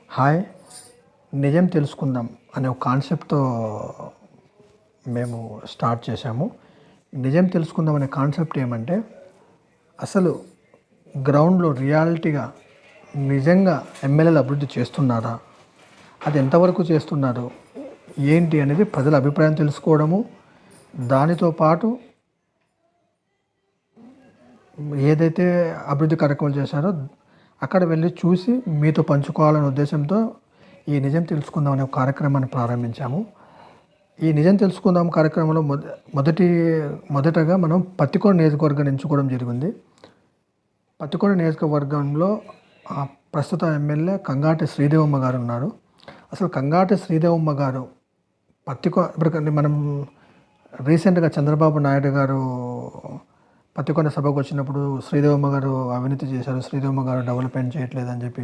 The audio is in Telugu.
హాయ్! నిజం తెలుసుకుందాం అనే ఒక కాన్సెప్ట్‌తో మేము స్టార్ట్ చేశాము. నిజం తెలుసుకుందాం అనే కాన్సెప్ట్ ఏమంటే, అసలు గ్రౌండ్‌లో రియాలిటీగా నిజంగా ఎమ్మెల్యేలు అభివృద్ధి చేస్తున్నారా? అది ఎంతవరకు చేస్తున్నారు? ఏంటి అనేది ప్రజల అభిప్రాయం తెలుసుకోవడము. దానితో పాటు ఏదైతే అభివృద్ధి కార్యక్రమాలు చేశారో అక్కడ వెళ్ళి చూసి మీతో పంచుకోవాలనే ఉద్దేశంతో ఈ నిజం తెలుసుకుందాం అనే ఒక కార్యక్రమాన్ని ప్రారంభించాము. ఈ నిజం తెలుసుకుందాం కార్యక్రమంలో మొదటగా మనం పత్తికొండ నియోజకవర్గాన్ని ఎంచుకోవడం జరిగింది. పత్తికొండ నియోజకవర్గంలో ప్రస్తుత ఎమ్మెల్యే కంగాటి శ్రీదేవమ్మ గారు ఉన్నారు. అసలు కంగాటి శ్రీదేవమ్మ గారు ఇప్పుడు మనం రీసెంట్‌గా చంద్రబాబు నాయుడు గారు పత్తికొండ సభకు వచ్చినప్పుడు శ్రీదేవమ్మ గారు అవినీతి చేశారు, శ్రీదేవమ్మ గారు డెవలప్‌మెంట్ చేయట్లేదని చెప్పి